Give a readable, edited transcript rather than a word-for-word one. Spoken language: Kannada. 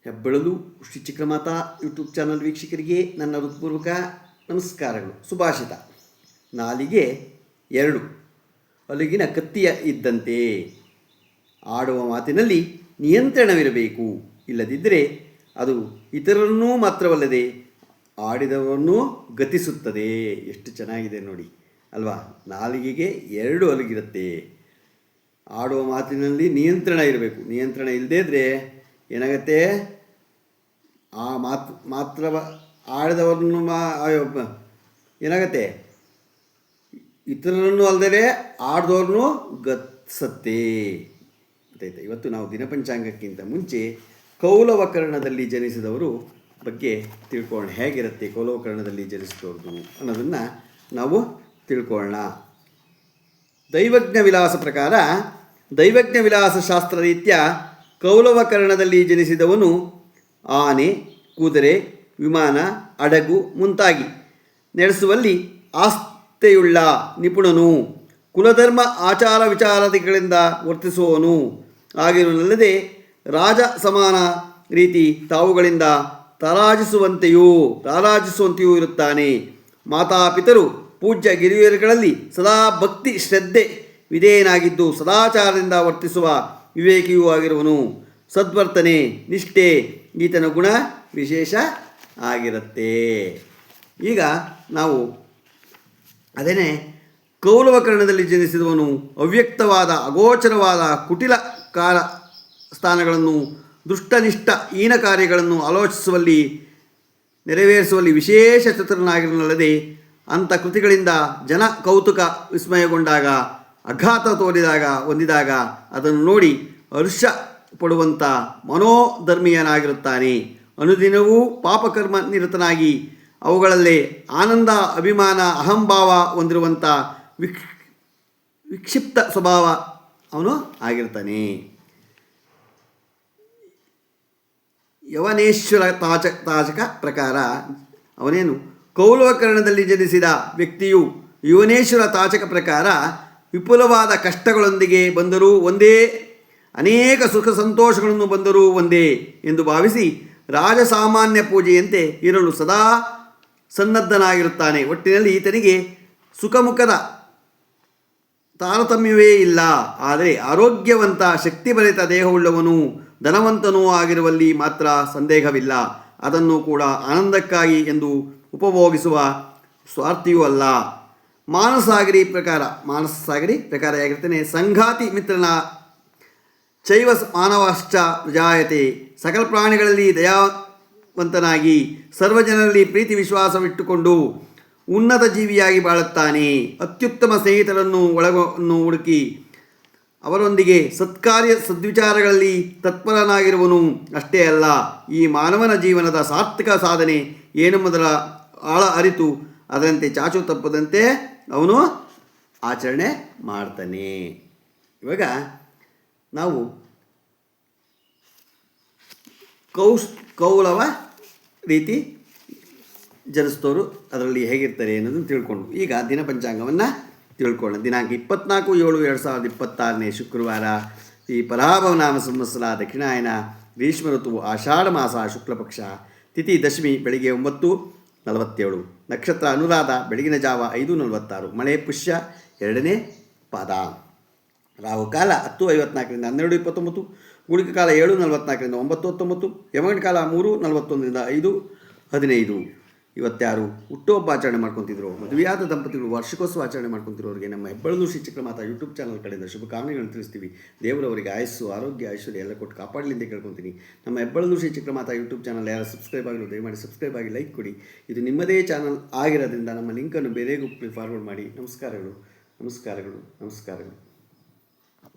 ಹೆಬ್ಬೆಳಲು ಶ್ರೀ ಚಿಕ್ಕಮಾತಾ ಯೂಟ್ಯೂಬ್ ಚಾನಲ್ ವೀಕ್ಷಕರಿಗೆ ನನ್ನ ಹೃತ್ಪೂರ್ವಕ ನಮಸ್ಕಾರಗಳು. ಸುಭಾಷಿತ. ನಾಲಿಗೆ ಎರಡು ಅಲುಗಿನ ಕತ್ತಿಯ ಇದ್ದಂತೆ. ಆಡುವ ಮಾತಿನಲ್ಲಿ ನಿಯಂತ್ರಣವಿರಬೇಕು, ಇಲ್ಲದಿದ್ದರೆ ಅದು ಇತರರನ್ನೂ ಮಾತ್ರವಲ್ಲದೆ ಆಡಿದವರನ್ನೂ ಗತಿಸುತ್ತದೆ. ಎಷ್ಟು ಚೆನ್ನಾಗಿದೆ ನೋಡಿ ಅಲ್ವಾ. ನಾಲಿಗೆಗೆ ಎರಡು ಅಲುಗಿರುತ್ತೆ. ಆಡುವ ಮಾತಿನಲ್ಲಿ ನಿಯಂತ್ರಣ ಇರಬೇಕು. ನಿಯಂತ್ರಣ ಇಲ್ಲದೇ ಇದ್ದರೆ ಏನಾಗತ್ತೆ, ಆ ಮಾತ್ರ ಆಡಿದವ್ರನ್ನು ಏನಾಗತ್ತೆ, ಇತರರನ್ನು ಅಲ್ಲದೆ ಆಡ್ದವ್ರನ್ನೂ ಗತಿಸತ್ತೆ ಗೊತ್ತಾಯ್ತಾ. ಇವತ್ತು ನಾವು ದಿನಪಂಚಾಂಗಕ್ಕಿಂತ ಮುಂಚೆ ಕೌಲವಕರ್ಣದಲ್ಲಿ ಜನಿಸಿದವರು ಬಗ್ಗೆ ತಿಳ್ಕೊಳ್ಳೋಣ. ಹೇಗಿರುತ್ತೆ ಕೌಲವಕರ್ಣದಲ್ಲಿ ಜನಿಸಿದವ್ರದ್ದು ಅನ್ನೋದನ್ನು ನಾವು ತಿಳ್ಕೊಳ್ಳೋಣ. ದೈವಜ್ಞ ವಿಲಾಸ ಪ್ರಕಾರ, ದೈವಜ್ಞ ವಿಲಾಸ ಶಾಸ್ತ್ರ ರೀತ್ಯ ಕೌಲವಕರ್ಣದಲ್ಲಿ ಜನಿಸಿದವನು ಆನೆ, ಕುದುರೆ, ವಿಮಾನ, ಹಡಗು ಮುಂತಾಗಿ ನಡೆಸುವಲ್ಲಿ ಆಸ್ಥೆಯುಳ್ಳ ನಿಪುಣನು, ಕುಲಧರ್ಮ ಆಚಾರ ವಿಚಾರಗಳಿಂದ ವರ್ತಿಸುವವನು ಆಗಿರುವುದಲ್ಲದೆ ರಾಜ ಸಮಾನ ರೀತಿ ತಾವುಗಳಿಂದ ತಾರಾಜಿಸುವಂತೆಯೂ ಇರುತ್ತಾನೆ. ಮಾತಾಪಿತರು ಪೂಜ್ಯ ಗಿರಿಯರುಗಳಲ್ಲಿ ಸದಾ ಭಕ್ತಿ ಶ್ರದ್ಧೆ ವಿಧೇಯನಾಗಿದ್ದು ಸದಾಚಾರದಿಂದ ವರ್ತಿಸುವ ವಿವೇಕಿಯೂ ಆಗಿರುವನು. ಸದ್ವರ್ತನೆ ನಿಷ್ಠೆ ಈತನ ಗುಣ ವಿಶೇಷ ಆಗಿರುತ್ತೆ. ಈಗ ನಾವು ಅದೇನೇ ಕೌಲವಕರ್ಣದಲ್ಲಿ ಜನಿಸಿದವನು ಅವ್ಯಕ್ತವಾದ ಅಗೋಚರವಾದ ಕುಟಿಲ ಕಾಲ ಸ್ಥಾನಗಳನ್ನು ದುಷ್ಟನಿಷ್ಠ ಹೀನ ಕಾರ್ಯಗಳನ್ನು ಆಲೋಚಿಸುವಲ್ಲಿ ನೆರವೇರಿಸುವಲ್ಲಿ ವಿಶೇಷ ಚತುರನಾಗಿರಲಲ್ಲದೆ ಅಂಥ ಕೃತಿಗಳಿಂದ ಜನ ಕೌತುಕ ವಿಸ್ಮಯಗೊಂಡಾಗ ಆಘಾತ ಹೊಂದಿದಾಗ ಅದನ್ನು ನೋಡಿ ಹರ್ಷ ಪಡುವಂಥ ಮನೋಧರ್ಮೀಯನಾಗಿರುತ್ತಾನೆ. ಅನುದಿನವೂ ಪಾಪಕರ್ಮ ನಿರತನಾಗಿ ಅವುಗಳಲ್ಲೇ ಆನಂದ ಅಭಿಮಾನ ಅಹಂಭಾವ ಹೊಂದಿರುವಂಥ ವಿಕ್ಷಿಪ್ತ ಸ್ವಭಾವ ಅವನು ಆಗಿರ್ತಾನೆ. ಯವನೇಶ್ವರ ತಾಚಕ ಪ್ರಕಾರ ಅವನೇನು ಕೌಲವಕರ್ಣದಲ್ಲಿ ಜನಿಸಿದ ವ್ಯಕ್ತಿಯು ಯುವನೇಶ್ವರ ತಾಚಕ ಪ್ರಕಾರ ವಿಪುಲವಾದ ಕಷ್ಟಗಳೊಂದಿಗೆ ಬಂದರೂ ಒಂದೇ, ಅನೇಕ ಸುಖ ಸಂತೋಷಗಳನ್ನು ಬಂದರೂ ಒಂದೇ ಎಂದು ಭಾವಿಸಿ ರಾಜಸಾಮಾನ್ಯ ಪೂಜೆಯಂತೆ ಇರಲು ಸದಾ ಸನ್ನದ್ಧನಾಗಿರುತ್ತಾನೆ. ಒಟ್ಟಿನಲ್ಲಿ ಈತನಿಗೆ ಸುಖಮುಖದ ತಾರತಮ್ಯವೇ ಇಲ್ಲ. ಆದರೆ ಆರೋಗ್ಯವಂತ ಶಕ್ತಿಭರಿತ ದೇಹವುಳ್ಳವನು ಧನವಂತನೂ ಆಗಿರುವಲ್ಲಿ ಮಾತ್ರ ಸಂದೇಹವಿಲ್ಲ. ಅದನ್ನು ಕೂಡ ಆನಂದಕ್ಕಾಗಿ ಎಂದು ಉಪಭೋಗಿಸುವ ಸ್ವಾರ್ಥಿಯೂ ಅಲ್ಲ. ಮಾನಸಾಗರಿ ಪ್ರಕಾರ ಹೇಗಿರ್ತಾನೆ, ಸಂಘಾತಿ ಮಿತ್ರನ ಚೈವ ಮಾನವಶ್ಚ ಜಾಯತೆ. ಸಕಲ ಪ್ರಾಣಿಗಳಲ್ಲಿ ದಯಾವಂತನಾಗಿ ಸರ್ವಜನರಲ್ಲಿ ಪ್ರೀತಿ ವಿಶ್ವಾಸವಿಟ್ಟುಕೊಂಡು ಉನ್ನತ ಜೀವಿಯಾಗಿ ಬಾಳುತ್ತಾನೆ. ಅತ್ಯುತ್ತಮ ಸ್ನೇಹಿತರನ್ನು ಹುಡುಕಿ ಅವರೊಂದಿಗೆ ಸತ್ಕಾರ್ಯ ಸದ್ವಿಚಾರಗಳಲ್ಲಿ ತತ್ಪರನಾಗಿರುವನು. ಅಷ್ಟೇ ಅಲ್ಲ, ಈ ಮಾನವನ ಜೀವನದ ಸಾರ್ಥಕ ಸಾಧನೆ ಏನೆಂಬುದರ ಆಳ ಅರಿತು ಅದರಂತೆ ಚಾಚು ತಪ್ಪದಂತೆ ಅವನು ಆಚರಣೆ ಮಾಡ್ತಾನೆ. ಇವಾಗ ನಾವು ಕೌಲವ ರೀತಿ ಜನಿಸಿದವರು ಅದರಲ್ಲಿ ಹೇಗಿರ್ತಾರೆ ಅನ್ನೋದನ್ನು ತಿಳ್ಕೊಂಡು ಈಗ ದಿನಪಂಚಾಂಗವನ್ನು ತಿಳ್ಕೊಳ್ಳೋಣ. ದಿನಾಂಕ 24/7/2026 ಶುಕ್ರವಾರ. ಈ ಪರಾಭವನಾಮ ಸಂವತ್ಸರ ದಕ್ಷಿಣಾಯನ ಗ್ರೀಷ್ಮ ಋತುವು ಆಷಾಢ ಮಾಸ ಶುಕ್ಲಪಕ್ಷ. ತಿಥಿ ದಶಮಿ ಬೆಳಿಗ್ಗೆ 9:47. ನಕ್ಷತ್ರ ಅನುರಾಧ ಬೆಳಗಿನ ಜಾವ 5:46. ಮಳೆ ಪುಷ್ಯ 2ನೇ ಪಾದ. ರಾಹುಕಾಲ 10:54 12:29. ಗುಳಿಕ ಕಾಲ 7:44 9:19. ಯಮಗಂಡ ಕಾಲ 3:41 5:15. ಇವತ್ತ್ಯಾರು ಹುಟ್ಟುಹಬ್ಬ ಆಚರಣೆ ಮಾಡ್ಕೊತಿದ್ರು, ಮದುವೆಯಾದ ದಂಪತಿಗಳು ವಾರ್ಷಿಕೋತ್ಸವ ಆಚರಣೆ ಮಾಡ್ಕೊತಿರೋರಿಗೆ ನಮ್ಮ ಹೆಬ್ಬೆಳಲು ಶ್ರೀ ಚಿಕ್ಕಮಾತಾ ಯೂಟ್ಯೂಬ್ ಚಾನಲ್ ಕಡೆಯಿಂದ ಶುಭಕಾಮನೆಗಳನ್ನು ತಿಳಿಸ್ತೀವಿ. ದೇವರವರಿಗೆ ಆಯಸ್ಸು ಆರೋಗ್ಯ ಐಶ್ವರ್ಯ ಎಲ್ಲ ಕೊಟ್ಟು ಕಾಪಾಡಲಿಂದ ಕೇಳ್ಕೊತೀನಿ. ನಮ್ಮ ಹೆಬ್ಬೆಳಲು ಶ್ರೀ ಚಿಕ್ಕಮಾತಾ ಯೂಟ್ಯೂಬ್ ಚಾನಲ್ ಯಾರು ಸಬ್ಸ್ಕ್ರೈಬ್ ಆಗಿರೋ ದಯಮಾಡಿ ಸಬ್ಸ್ಕ್ರೈಬ್ ಆಗಿ ಲೈಕ್ ಕೊಡಿ. ಇದು ನಿಮ್ಮದೇ ಚಾನಲ್ ಆಗಿರೋದ್ರಿಂದ ನಮ್ಮ ಲಿಂಕನ್ನು ಬೇರೆಗೂ ಫಾರ್ವರ್ಡ್ ಮಾಡಿ. ನಮಸ್ಕಾರಗಳು.